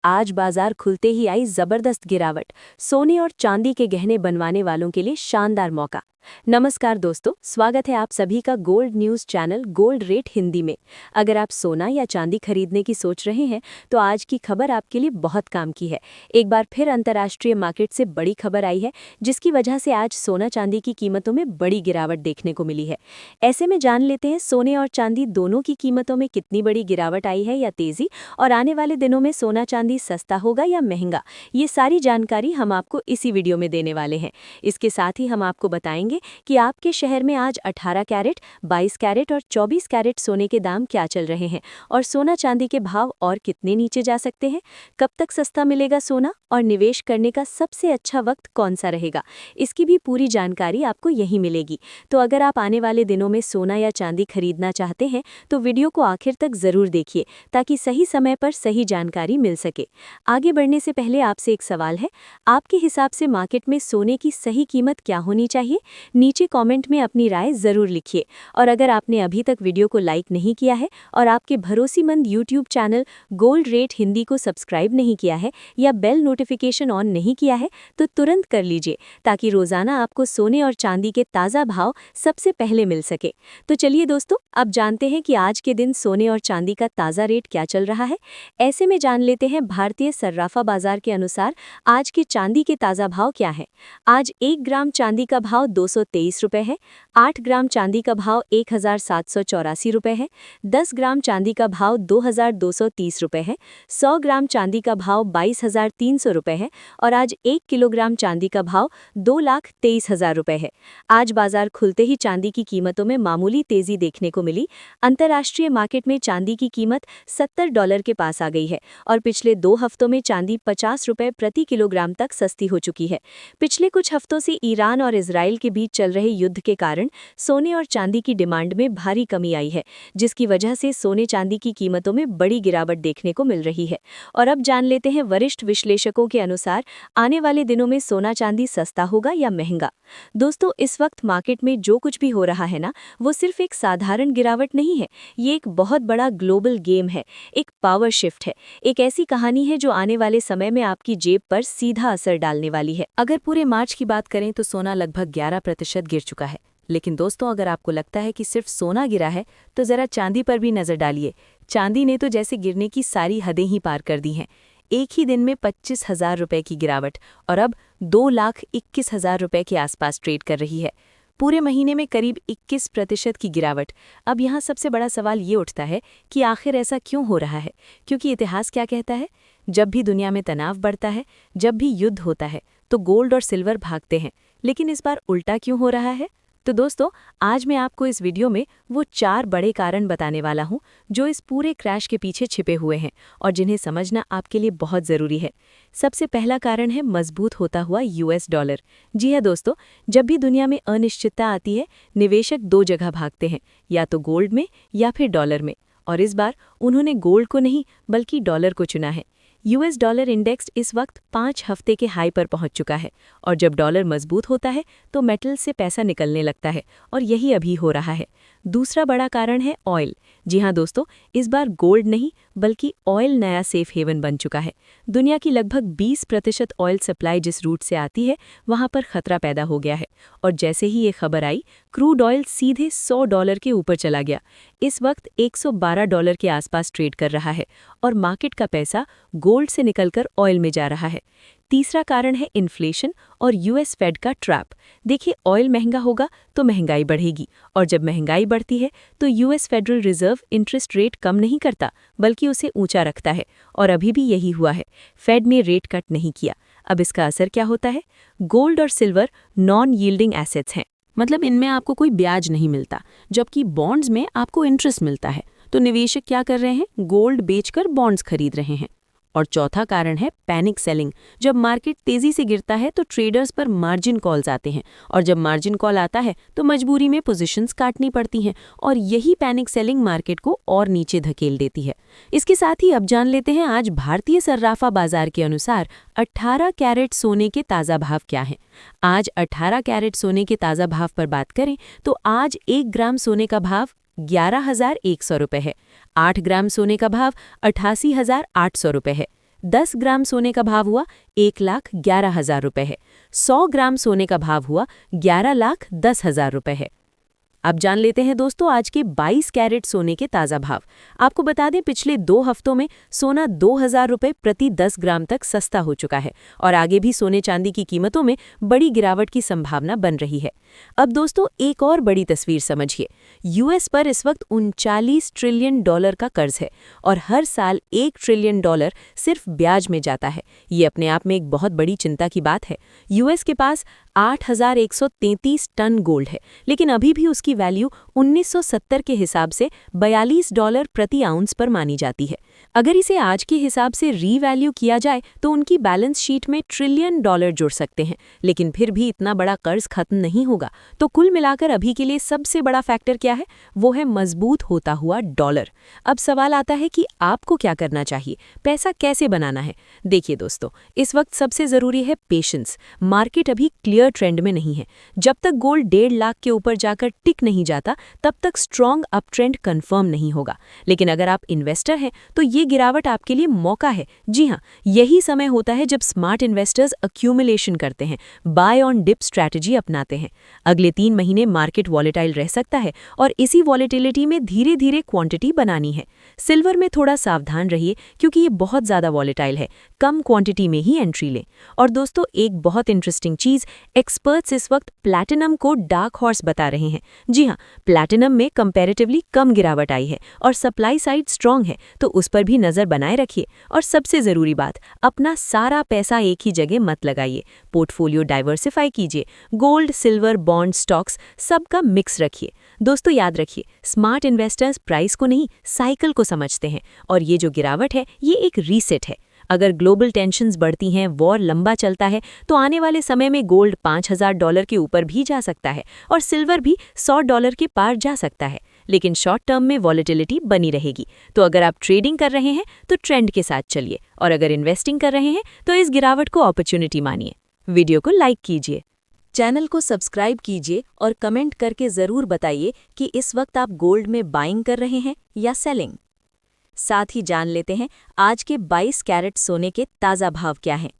आज बाजार खुलते ही आई जबरदस्त गिरावट। सोने और चांदी के गहने बनवाने वालों के लिए शानदार मौका। नमस्कार दोस्तों, स्वागत है आप सभी का gold news channel gold rate Hindi में। अगर आप सोना या चांदी खरीदने की सोच रहे हैं तो आज की खबर आपके लिए बहुत काम की है। एक बार फिर अंतर्राष्ट्रीय मार्केट से बड़ी खबर आई है, जिसकी वजह से आज सोना चांदी की कीमतों में बड़ी गिरावट देखने को मिली है। ऐसे में जान लेते हैं सोने और चांदी दोनों की कीमतों में कितनी बड़ी गिरावट आई है या तेजी, और आने वाले दिनों में सोना चांदी सस्ता होगा या महंगा। ये सारी जानकारी हम आपको इसी वीडियो में देने वाले हैं। इसके साथ ही हम आपको बताएंगे कि आपके शहर में आज 18 कैरेट, 22 कैरेट और 24 कैरेट सोने के दाम क्या चल रहे हैं, और सोना चांदी के भाव और कितने नीचे जा सकते हैं। कब तक सस्ता मिलेगा सोना, और निवेश करने का सबसे अच्छा वक्त कौन सा रहेगा, इसकी भी पूरी जानकारी आपको यहीं मिलेगी। तो अगर आप आने वाले दिनों में सोना या चांदी खरीदना चाहते हैं तो वीडियो को आखिर तक जरूर देखिए, ताकि सही समय पर सही जानकारी मिल सके। आगे बढ़ने से पहले आपसे एक सवाल है, आपके हिसाब से मार्केट में सोने की सही कीमत क्या होनी चाहिए? नीचे कमेंट में अपनी राय जरूर लिखिए। और अगर आपने अभी तक वीडियो को लाइक नहीं किया है और आपके भरोसेमंद YouTube channel gold rate Hindi को सब्सक्राइब नहीं किया है या बेल नोटिफिकेशन ऑन नहीं किया है तो तुरंत कर लीजिए, ताकि रोजाना आपको सोने और चांदी के ताज़ा भाव सबसे पहले मिल सके। तो चलिए दोस्तों, अब जानते हैं कि आज के दिन सोने और चांदी का ताज़ा रेट क्या चल रहा है। ऐसे में जान लेते हैं भारतीय सर्राफा बाजार के अनुसार आज के चांदी के ताज़ा भाव क्या है। आज 1 ग्राम चांदी का भाव 223 रुपये है। 8 ग्राम चांदी का भाव 1784 रुपये है। 10 ग्राम चांदी का भाव 2230 रुपये है। 100 ग्राम चांदी का भाव 22,300 रुपये है। और आज 1 किलोग्राम चांदी का भाव 2,23,000 रुपये है। आज बाजार खुलते ही चांदी की कीमतों में मामूली तेजी देखने को मिली। अंतर्राष्ट्रीय मार्केट में चांदी की कीमत $70 के पास आ गई है, और पिछले 2 हफ्तों में चांदी 50 रुपये प्रति किलोग्राम तक सस्ती हो चुकी है। पिछले कुछ हफ्तों से ईरान और इजराइल के बीच चल रहे युद्ध के कारण सोने और चांदी की डिमांड में भारी कमी आई है, जिसकी वजह से सोने चांदी की कीमतों में बड़ी गिरावट देखने को मिल रही है। और अब जान लेते हैं वरिष्ठ विश्लेषकों के अनुसार आने वाले दिनों में सोना चांदी सस्ता होगा या महंगा। दोस्तों, इस वक्त मार्केट में जो कुछ भी हो रहा है ना, वो सिर्फ एक साधारण गिरावट नहीं है। ये एक बहुत बड़ा ग्लोबल गेम है, एक पावर शिफ्ट है, एक ऐसी कहानी है जो आने वाले समय में आपकी जेब पर सीधा असर डालने वाली है। अगर पूरे मार्च की बात करें तो सोना लगभग 11% गिर चुका है। लेकिन दोस्तों, अगर आपको लगता है कि सिर्फ सोना गिरा है तो जरा चांदी पर भी नजर डालिए। चांदी ने तो जैसे गिरने की सारी हदें ही पार कर दी हैं। एक ही दिन में 25,000 रुपये की गिरावट, और अब 2,21,000 रुपये के आसपास ट्रेड कर रही है। पूरे महीने में करीब 21% की गिरावट। अब यहाँ सबसे बड़ा सवाल ये उठता है कि आखिर ऐसा क्यों हो रहा है, क्योंकि इतिहास क्या कहता है? जब भी दुनिया में तनाव बढ़ता है, जब भी युद्ध होता है, तो गोल्ड और सिल्वर भागते हैं। लेकिन इस बार उल्टा क्यों हो रहा है? तो दोस्तों, आज मैं आपको इस वीडियो में वो 4 बड़े कारण बताने वाला हूँ जो इस पूरे क्रैश के पीछे छिपे हुए हैं, और जिन्हें समझना आपके लिए बहुत ज़रूरी है। सबसे पहला कारण है मजबूत होता हुआ यूएस डॉलर। जी हाँ दोस्तों, जब भी दुनिया में अनिश्चितता आती है, निवेशक 2 जगह भागते हैं, या तो गोल्ड में या फिर डॉलर में। और इस बार उन्होंने गोल्ड को नहीं बल्कि डॉलर को चुना है। यूएस डॉलर इंडेक्स इस वक्त 5 हफ्ते के हाई पर पहुंच चुका है, और जब डॉलर मजबूत होता है तो मेटल से पैसा निकलने लगता है, और यही अभी हो रहा है। दूसरा बड़ा कारण है ऑयल। जी हाँ दोस्तों, इस बार गोल्ड नहीं बल्कि ऑयल नया सेफ हेवन बन चुका है। दुनिया की लगभग 20% ऑयल सप्लाई जिस रूट से आती है, वहां पर खतरा पैदा हो गया है। और जैसे ही ये खबर आई, क्रूड ऑयल सीधे $100 के ऊपर चला गया। इस वक्त $112 के आसपास ट्रेड कर रहा है, और मार्केट का पैसा गोल्ड से निकलकर ऑयल में जा रहा है। तीसरा कारण है इन्फ्लेशन और यूएस फेड का ट्रैप। देखिए, ऑयल महंगा होगा तो महंगाई बढ़ेगी, और जब महंगाई बढ़ती है तो US federal reserve interest rate कम नहीं करता बल्कि उसे ऊंचा रखता है, और अभी भी यही हुआ है। फेड ने रेट कट नहीं किया। अब इसका असर क्या होता है? गोल्ड और सिल्वर नॉन यील्डिंग एसेट्स हैं, मतलब इनमें आपको कोई ब्याज नहीं मिलता, जबकि बॉन्ड्स में आपको इंटरेस्ट मिलता है। तो निवेशक क्या कर रहे हैं? गोल्ड बेचकर बॉन्ड्स खरीद रहे हैं। और चौथा कारण है पैनिक सेलिंग। जब मार्केट तेजी से गिरता है तो ट्रेडर्स पर मार्जिन कॉल्स आते हैं, और जब मार्जिन कॉल आता है तो मजबूरी में पोजीशंस काटनी पड़ती हैं, और यही पैनिक सेलिंग मार्केट को और नीचे धकेल देती है। इसके साथ ही अब जान लेते हैं आज भारतीय सर्राफा बाजार के अनुसार 18 कैरेट सोने के ताज़ा भाव क्या हैं। आज 18 कैरेट सोने के ताज़ा भाव पर बात करें तो आज 1 ग्राम सोने का भाव 11,100 रुपये है। 8 ग्राम सोने का भाव 88,800 रुपये है। 10 ग्राम सोने का भाव हुआ 1,11,000 रुपये है। 100 ग्राम सोने का भाव हुआ 11,10,000 रुपये है। अब जान लेते हैं दोस्तों आज के 22 कैरेट सोने के ताज़ा भाव। आपको बता दें पिछले 2 हफ्तों में सोना 2,000 रुपये प्रति 10 ग्राम तक सस्ता हो चुका है और आगे भी सोने चांदी की कीमतों में बड़ी गिरावट की संभावना बन रही है। अब दोस्तों एक और बड़ी तस्वीर समझिए। यूएस पर इस वक्त $39 ट्रिलियन का कर्ज है और हर साल $1 ट्रिलियन सिर्फ ब्याज में जाता है। ये अपने आप में एक बहुत बड़ी चिंता की बात है। यूएस के पास 8,133 टन गोल्ड है, लेकिन अभी भी उसकी वैल्यू 1970 के हिसाब से $42 प्रति आउंस पर मानी जाती है। अगर इसे आज के हिसाब से रीवैल्यू किया जाए तो उनकी बैलेंस शीट में $1 ट्रिलियन जुड़ सकते हैं, लेकिन फिर भी इतना बड़ा कर्ज खत्म नहीं होगा। तो कुल मिलाकर अभी के लिए सबसे बड़ा फैक्टर क्या है? वो है मजबूत होता हुआ डॉलर। अब सवाल आता है कि आपको क्या करना चाहिए, पैसा कैसे बनाना है? देखिए दोस्तों, इस वक्त सबसे जरूरी है पेशेंस। मार्केट अभी क्लियर ट्रेंड में नहीं है। जब तक गोल्ड 1.5 लाख के ऊपर जाकर टिक नहीं जाता तब तक स्ट्रॉन्ग अप ट्रेंड कंफर्म नहीं होगा। लेकिन अगर आप इन्वेस्टर हैं तो ये गिरावट आपके लिए मौका है। जी हाँ, यही समय होता है जब स्मार्ट इन्वेस्टर्स अक्यूमुलेशन करते हैं, बाय ऑन डिप स्ट्रैटेजी अपनाते हैं। अगले 3 महीने मार्केट वॉलेटाइल रह सकता है और इसी वॉलेटिलिटी में धीरे धीरे क्वांटिटी बनानी है। सिल्वर में थोड़ा सावधान रहिए क्योंकि ये बहुत ज़्यादा वॉलेटाइल है, कम क्वांटिटी में ही एंट्री लें। और दोस्तों एक बहुत इंटरेस्टिंग चीज़, एक्सपर्ट्स इस वक्त प्लैटिनम को डार्क हॉर्स बता रहे हैं। जी हाँ, प्लैटिनम में कंपैरेटिवली कम गिरावट आई है और सप्लाई साइड स्ट्रांग है, तो उस पर भी नज़र बनाए रखिए। और सबसे ज़रूरी बात, अपना सारा पैसा एक ही जगह मत लगाइए, पोर्टफोलियो डाइवर्सिफाई कीजिए। गोल्ड, सिल्वर, बॉन्ड, स्टॉक्स सबका मिक्स रखिए। दोस्तों याद रखिए, स्मार्ट इन्वेस्टर्स प्राइस को नहीं साइकिल को समझते हैं और ये जो गिरावट है ये एक रीसेट है। अगर ग्लोबल टेंशन्स बढ़ती हैं, वॉर लंबा चलता है, तो आने वाले समय में गोल्ड $5,000 के ऊपर भी जा सकता है और सिल्वर भी $100 के पार जा सकता है। लेकिन शॉर्ट टर्म में वॉलेटिलिटी बनी रहेगी। तो अगर आप ट्रेडिंग कर रहे हैं तो ट्रेंड के साथ चलिए और अगर इन्वेस्टिंग कर रहे हैं तो इस गिरावट को अपॉर्चुनिटी मानिए। वीडियो को लाइक कीजिए, चैनल को सब्सक्राइब कीजिए और कमेंट करके ज़रूर बताइए कि इस वक्त आप गोल्ड में बाइंग कर रहे हैं या सेलिंग। साथ ही जान लेते हैं आज के 22 कैरेट सोने के ताज़ा भाव क्या हैं।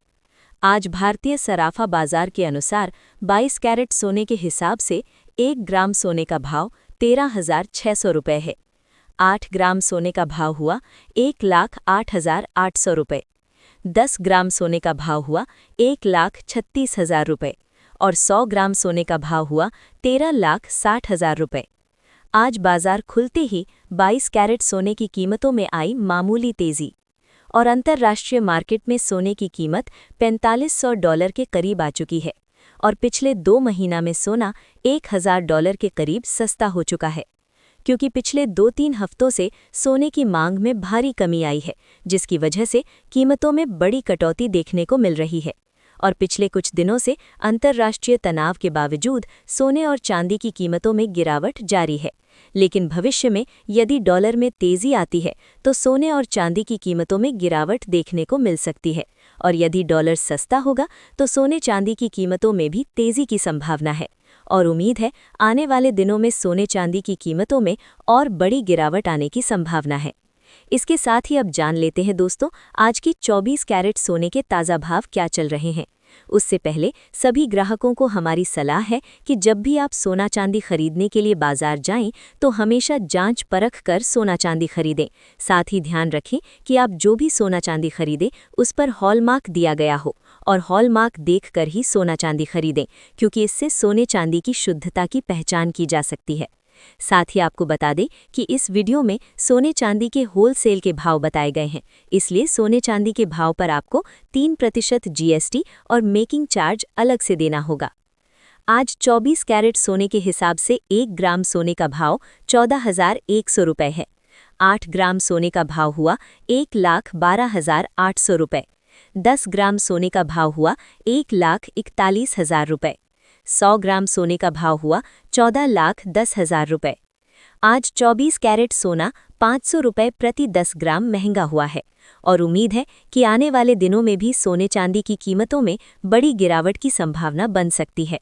आज भारतीय सराफा बाजार के अनुसार 22 कैरेट सोने के हिसाब से 1 ग्राम सोने का भाव 13,600 रुपये है। 8 ग्राम सोने का भाव हुआ 1,08,800 रुपये। 10 ग्राम सोने का भाव हुआ 1,36,000 रुपये और 100 ग्राम सोने का भाव हुआ 13,60,000 रुपये। आज बाजार खुलते ही 22 कैरेट सोने की कीमतों में आई मामूली तेज़ी और अंतर्राष्ट्रीय मार्केट में सोने की कीमत $4,500 के करीब आ चुकी है और पिछले 2 महीना में सोना $1,000 के करीब सस्ता हो चुका है, क्योंकि पिछले 2-3 हफ्तों से सोने की मांग में भारी कमी आई है, जिसकी वजह से कीमतों में बड़ी कटौती देखने को मिल रही है। और पिछले कुछ दिनों से अंतर्राष्ट्रीय तनाव के बावजूद सोने और चांदी की कीमतों में गिरावट जारी है। लेकिन भविष्य में यदि डॉलर में तेज़ी आती है तो सोने और चांदी की कीमतों में गिरावट देखने को मिल सकती है और यदि डॉलर सस्ता होगा तो सोने चांदी की कीमतों में भी तेज़ी की संभावना है और उम्मीद है आने वाले दिनों में सोने चांदी की कीमतों में और बड़ी गिरावट आने की संभावना है। इसके साथ ही अब जान लेते हैं दोस्तों आज की 24 कैरेट सोने के ताज़ा भाव क्या चल रहे हैं। उससे पहले सभी ग्राहकों को हमारी सलाह है कि जब भी आप सोना चांदी खरीदने के लिए बाजार जाएं तो हमेशा जांच परख कर सोना चांदी खरीदें। साथ ही ध्यान रखें कि आप जो भी सोना चांदी खरीदें उस पर हॉलमार्क दिया गया हो और हॉलमार्क देखकर ही सोना चांदी खरीदें, क्योंकि इससे सोने चांदी की शुद्धता की पहचान की जा सकती है। साथ ही आपको बता दें कि इस वीडियो में सोने चांदी के होलसेल के भाव बताए गए हैं, इसलिए सोने चांदी के भाव पर आपको 3% जीएसटी और मेकिंग चार्ज अलग से देना होगा। आज 24 कैरेट सोने के हिसाब से 1 ग्राम सोने का भाव 14,100 रुपये है। 8 ग्राम सोने का भाव हुआ 1,12,800 रुपये। 10 ग्राम सोने का भाव हुआ 1,41,000 रुपये। 100 ग्राम सोने का भाव हुआ 14,10,000 रुपये। आज 24 कैरेट सोना 500 रुपये प्रति 10 ग्राम महंगा हुआ है और उम्मीद है कि आने वाले दिनों में भी सोने चांदी की कीमतों में बड़ी गिरावट की संभावना बन सकती है।